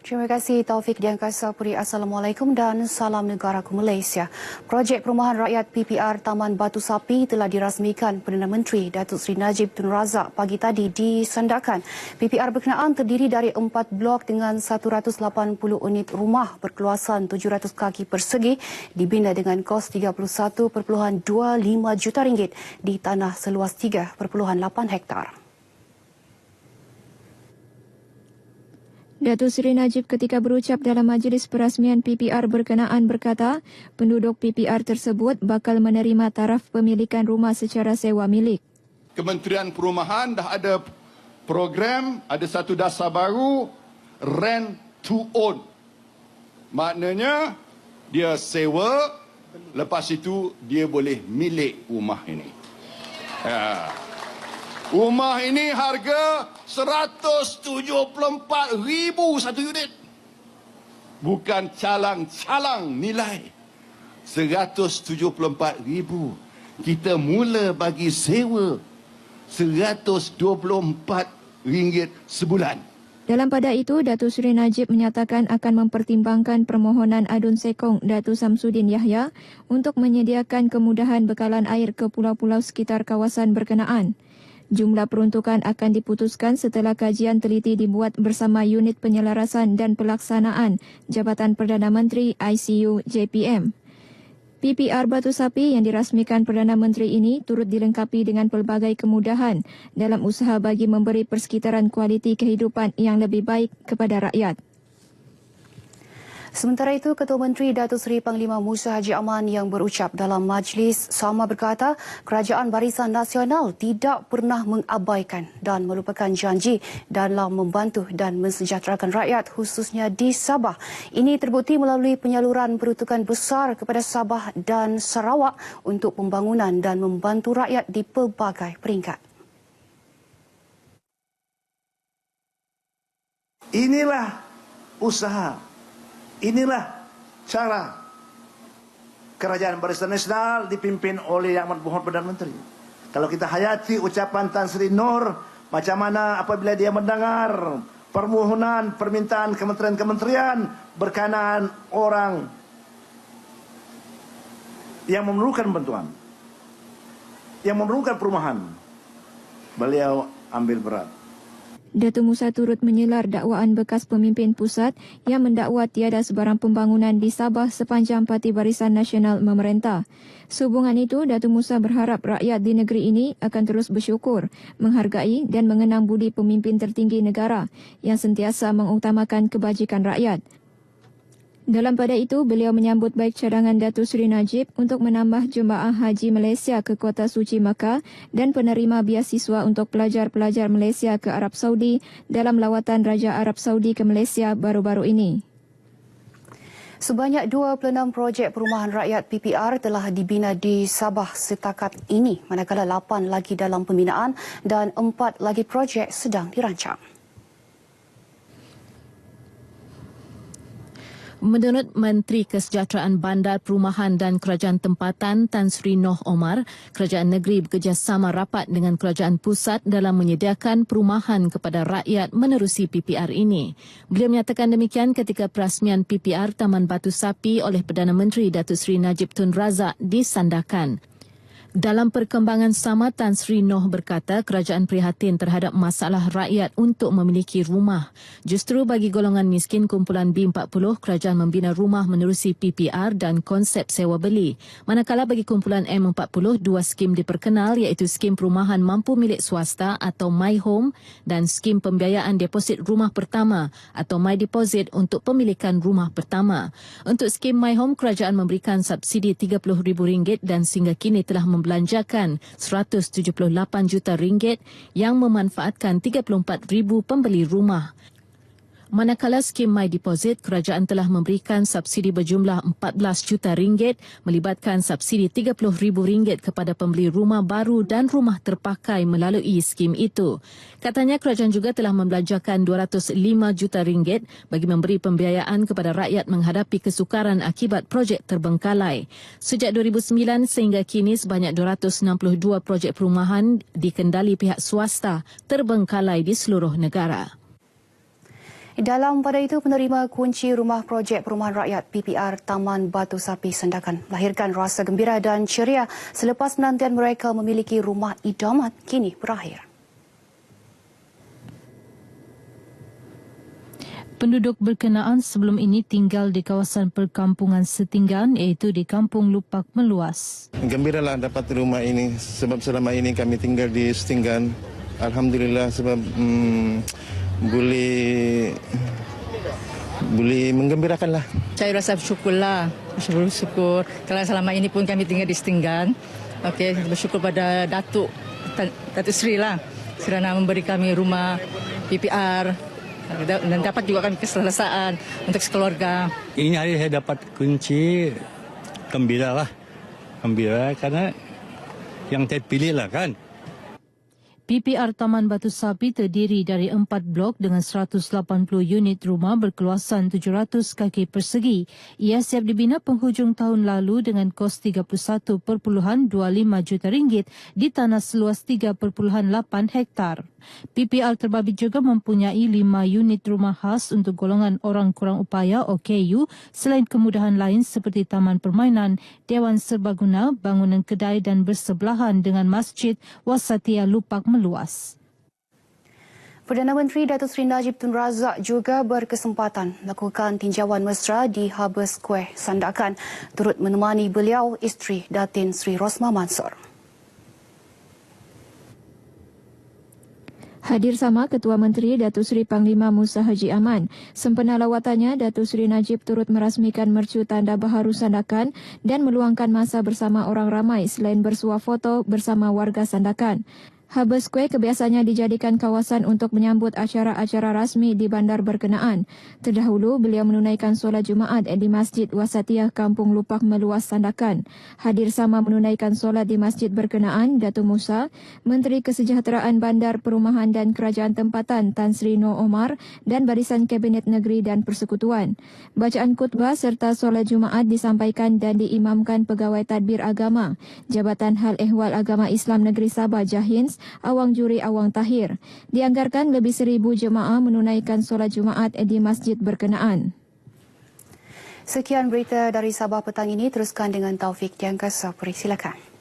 Terima kasih Taufik Diangkasa Puri. Assalamualaikum dan salam negaraku Malaysia. Projek Perumahan Rakyat PPR Taman Batu Sapi telah dirasmikan Perdana Menteri Datuk Seri Najib Tun Razak pagi tadi di Sandakan. PPR berkenaan terdiri dari 4 blok dengan 180 unit rumah berkeluasan 700 kaki persegi dibina dengan kos RM31.25 juta di tanah seluas 3.8 hektar. Datuk Seri Najib ketika berucap dalam majlis perasmian PPR berkenaan berkata, penduduk PPR tersebut bakal menerima taraf pemilikan rumah secara sewa milik. Kementerian Perumahan dah ada program, ada satu dasar baru, rent to own. Maknanya dia sewa, lepas itu dia boleh milik rumah ini. Rumah ini harga RM174,000 satu unit. Bukan calang-calang nilai. RM174,000. Kita mula bagi sewa RM124 sebulan. Dalam pada itu, Datuk Seri Najib menyatakan akan mempertimbangkan permohonan Adun Sekong Datuk Samsudin Yahya untuk menyediakan kemudahan bekalan air ke pulau-pulau sekitar kawasan berkenaan. Jumlah peruntukan akan diputuskan setelah kajian teliti dibuat bersama Unit Penyelarasan dan Pelaksanaan Jabatan Perdana Menteri ICU JPM. PPR Batu Sapi yang dirasmikan Perdana Menteri ini turut dilengkapi dengan pelbagai kemudahan dalam usaha bagi memberi persekitaran kualiti kehidupan yang lebih baik kepada rakyat. Sementara itu, Ketua Menteri Datuk Seri Panglima Musa Haji Aman yang berucap dalam majlis sama berkata, Kerajaan Barisan Nasional tidak pernah mengabaikan dan melupakan janji dalam membantu dan mensejahterakan rakyat khususnya di Sabah. Ini terbukti melalui penyaluran peruntukan besar kepada Sabah dan Sarawak untuk pembangunan dan membantu rakyat di pelbagai peringkat. Inilah usaha. Inilah cara Kerajaan Barisan Nasional dipimpin oleh Yang Amat Berhormat Perdana Menteri. Kalau kita hayati ucapan Tan Sri Nur, macam mana apabila dia mendengar permohonan, permintaan kementerian-kementerian berkenaan orang yang memerlukan bantuan, yang memerlukan perumahan, beliau ambil berat. Datuk Musa turut menyelar dakwaan bekas pemimpin pusat yang mendakwa tiada sebarang pembangunan di Sabah sepanjang Parti Barisan Nasional memerintah. Sehubungan itu, Datuk Musa berharap rakyat di negeri ini akan terus bersyukur, menghargai dan mengenang budi pemimpin tertinggi negara yang sentiasa mengutamakan kebajikan rakyat. Dalam pada itu, beliau menyambut baik cadangan Datuk Seri Najib untuk menambah jemaah haji Malaysia ke Kota Suci Makkah dan penerima biasiswa untuk pelajar-pelajar Malaysia ke Arab Saudi dalam lawatan Raja Arab Saudi ke Malaysia baru-baru ini. Sebanyak 26 projek perumahan rakyat PPR telah dibina di Sabah setakat ini, manakala 8 lagi dalam pembinaan dan 4 lagi projek sedang dirancang. Menurut Menteri Kesejahteraan Bandar, Perumahan dan Kerajaan Tempatan Tan Sri Noh Omar, kerajaan negeri bekerjasama rapat dengan kerajaan pusat dalam menyediakan perumahan kepada rakyat menerusi PPR ini. Beliau menyatakan demikian ketika perasmian PPR Taman Batu Sapi oleh Perdana Menteri Datuk Seri Najib Tun Razak di Sandakan. Dalam perkembangan sama, Tan Sri Noh berkata kerajaan prihatin terhadap masalah rakyat untuk memiliki rumah. Justru bagi golongan miskin kumpulan B40, kerajaan membina rumah menerusi PPR dan konsep sewa beli. Manakala bagi kumpulan M40, 2 skim diperkenal iaitu skim perumahan mampu milik swasta atau My Home dan skim pembiayaan deposit rumah pertama atau My Deposit untuk pemilikan rumah pertama. Untuk skim My Home, kerajaan memberikan subsidi RM30,000 dan sehingga kini telah membelanjakan RM178 juta yang memanfaatkan 34,000 pembeli rumah. Manakala skim My Deposit, kerajaan telah memberikan subsidi berjumlah RM14 juta melibatkan subsidi RM30,000 kepada pembeli rumah baru dan rumah terpakai melalui skim itu. Katanya kerajaan juga telah membelanjakan RM205 juta bagi memberi pembiayaan kepada rakyat menghadapi kesukaran akibat projek terbengkalai. Sejak 2009 sehingga kini sebanyak 262 projek perumahan dikendali pihak swasta terbengkalai di seluruh negara. Dalam pada itu, penerima kunci rumah projek perumahan rakyat PPR Taman Batu Sapi Sandakan melahirkan rasa gembira dan ceria selepas penantian mereka memiliki rumah idaman kini berakhir. Penduduk berkenaan sebelum ini tinggal di kawasan perkampungan setinggan iaitu di Kampung Lupak Meluas. Gembiralah dapat rumah ini sebab selama ini kami tinggal di setinggan. Alhamdulillah sebab boleh menggembirakan lah. Saya rasa bersyukurlah, bersyukur. Kalau selama ini pun kami tinggal di setinggan. Okey, bersyukur pada Datuk Sri lah kerana memberi kami rumah PPR dan dapat juga kami keselesaan untuk sekeluarga. Ini hari saya dapat kunci, gembira lah. Gembira karena yang saya pilih lah kan. PPR Taman Batu Sapi terdiri dari 4 blok dengan 180 unit rumah berkeluasan 700 kaki persegi. Ia siap dibina penghujung tahun lalu dengan kos RM31.25 juta di tanah seluas 3.8 hektar. PPR terbabit juga mempunyai 5 unit rumah khas untuk golongan orang kurang upaya OKU selain kemudahan lain seperti taman permainan, dewan serbaguna, bangunan kedai dan bersebelahan dengan Masjid Wasatia Lupak Meluas. Perdana Menteri Datuk Seri Najib Tun Razak juga berkesempatan melakukan tinjauan mesra di Harbour Square Sandakan turut menemani beliau isteri Datin Sri Rosmah Mansor. Hadir sama Ketua Menteri Datuk Seri Panglima Musa Haji Aman. Sempena lawatannya, Datuk Seri Najib turut merasmikan mercu tanda baharu Sandakan dan meluangkan masa bersama orang ramai selain bersuah foto bersama warga Sandakan. Harbour Square kebiasaannya dijadikan kawasan untuk menyambut acara-acara rasmi di bandar berkenaan. Terdahulu, beliau menunaikan solat Jumaat di Masjid Wasatiyah Kampung Lupak Meluas Sandakan. Hadir sama menunaikan solat di masjid berkenaan, Datuk Musa, Menteri Kesejahteraan Bandar Perumahan dan Kerajaan Tempatan Tan Sri Noh Omar dan Barisan Kabinet Negeri dan Persekutuan. Bacaan khutbah serta solat Jumaat disampaikan dan diimamkan Pegawai Tadbir Agama, Jabatan Hal Ehwal Agama Islam Negeri Sabah Jahins, Awang Juri Awang Tahir. Dianggarkan lebih 1,000 jemaah menunaikan solat Jumaat di masjid berkenaan. Sekian berita dari Sabah petang ini, teruskan dengan Taufik Diangkasa. Silakan.